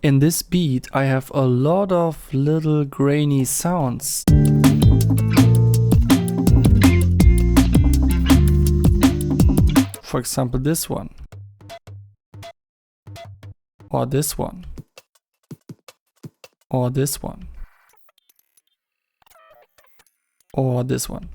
In this beat, I have a lot of little grainy sounds. For example, this one. Or this one. Or this one. Or this one.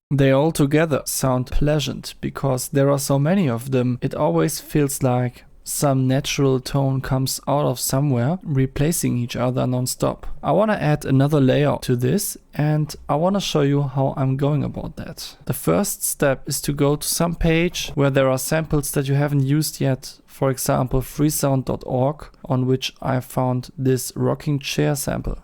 They all together sound pleasant because there are so many of them. It always feels like some natural tone comes out of somewhere, replacing each other non-stop. I want to add another layer to this and I want to show you how I'm going about that. The first step is to go to some page where there are samples that you haven't used yet. For example, freesound.org, on which I found this rocking chair sample.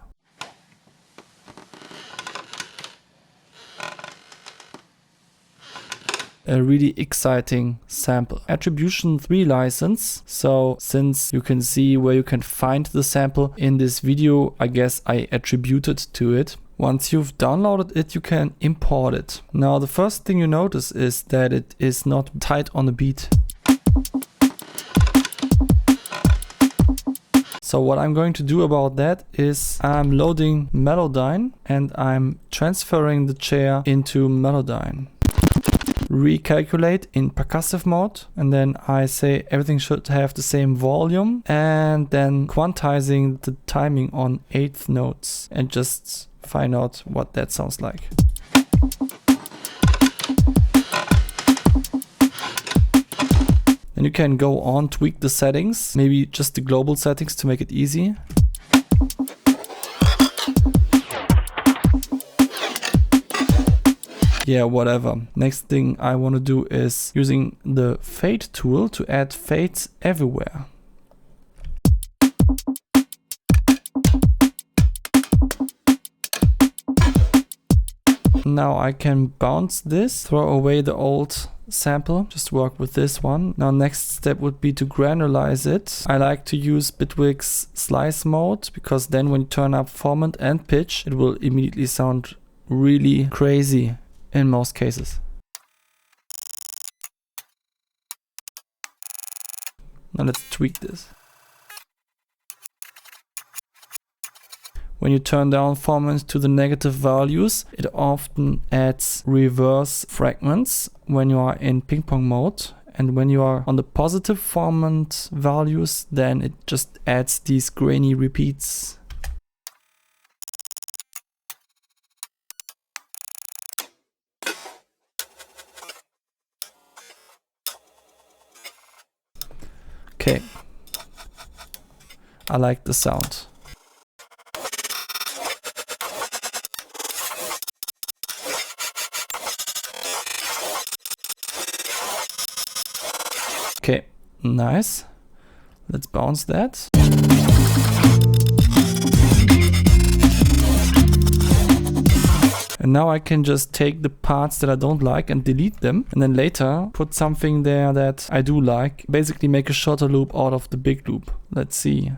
A really exciting sample. Attribution 3 license. So since you can see where you can find the sample in this video, I guess I attributed to it. Once you've downloaded it, you can import it. Now the first thing you notice is that it is not tight on the beat. So what I'm going to do about that is I'm loading Melodyne and I'm transferring the chair into Melodyne. Recalculate in percussive mode, and then I say everything should have the same volume, and then quantizing the timing on 8th notes and just find out what that sounds like. Then you can go on, tweak the settings, maybe just the global settings to make it easy. Yeah, whatever. Next thing I want to do is using the fade tool to add fades everywhere. Now I can bounce this, throw away the old sample, just work with this one. Now next step would be to granulize it. I like to use Bitwig's slice mode because then when you turn up formant and pitch, it will immediately sound really crazy. In most cases. Now let's tweak this. When you turn down formant to the negative values, it often adds reverse fragments when you are in ping pong mode. And when you are on the positive formant values, then it just adds these grainy repeats. Okay, I like the sound. Okay, nice. Let's bounce that. And now I can just take the parts that I don't like and delete them. And then later put something there that I do like. Basically make a shorter loop out of the big loop. Let's see.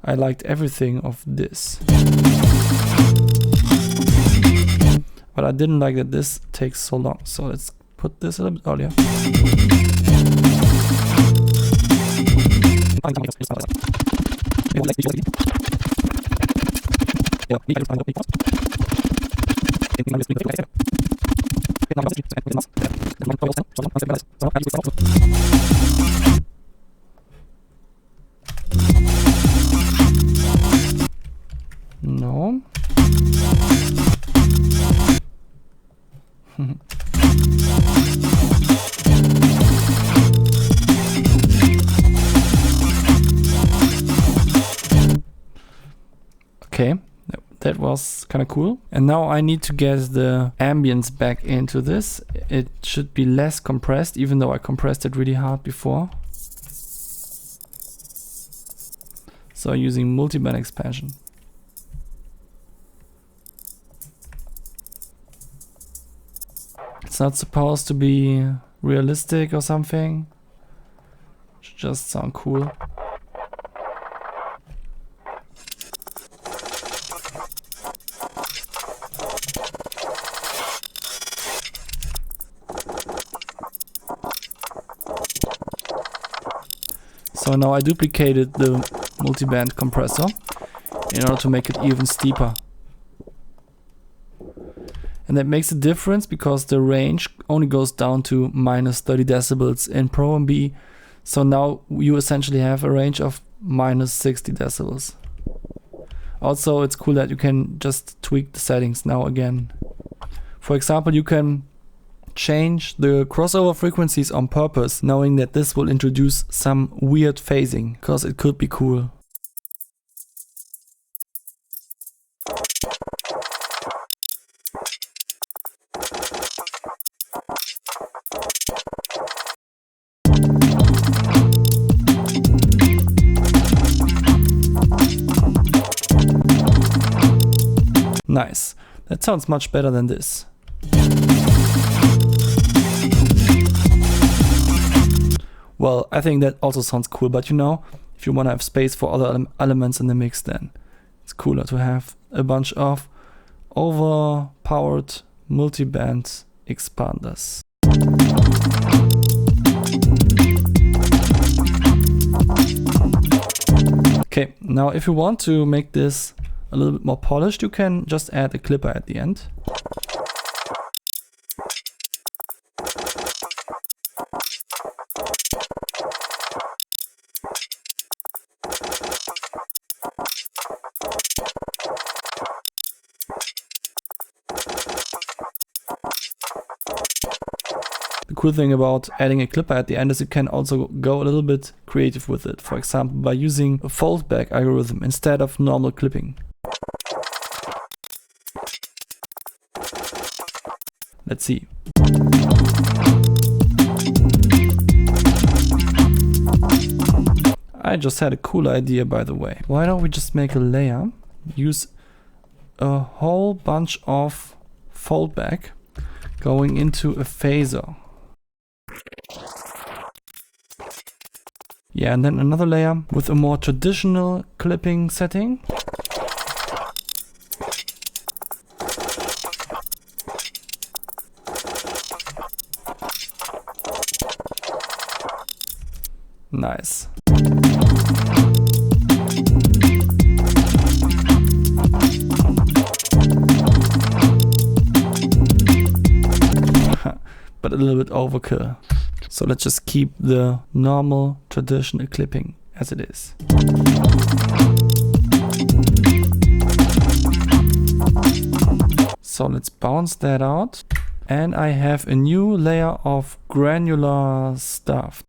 I liked everything of this. But I didn't like that this takes so long. So let's put this a little bit earlier. No. Okay, that was kind of cool. And now I need to get the ambience back into this. It should be less compressed, even though I compressed it really hard before. So using Multiband Expansion. It's not supposed to be realistic or something. It should just sound cool. So now I duplicated the multiband compressor in order to make it even steeper. And that makes a difference because the range only goes down to minus 30 decibels in Pro MB. So now you essentially have a range of minus 60 decibels. Also, it's cool that you can just tweak the settings now again. For example, you can change the crossover frequencies on purpose, knowing that this will introduce some weird phasing, because it could be cool. Nice. That sounds much better than this. Well, I think that also sounds cool, but you know, if you want to have space for other elements in the mix, then it's cooler to have a bunch of overpowered multiband expanders. Okay, now if you want to make this a little bit more polished, you can just add a clipper at the end. The cool thing about adding a clipper at the end is you can also go a little bit creative with it. For example, by using a Foldback algorithm instead of normal clipping. Let's see. I just had a cool idea, by the way. Why don't we just make a layer, use a whole bunch of Foldback going into a phaser. Yeah, and then another layer with a more traditional clipping setting. Nice. But a little bit overkill. So let's just keep the normal traditional clipping as it is. So let's bounce that out. And I have a new layer of granular stuff.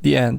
The end.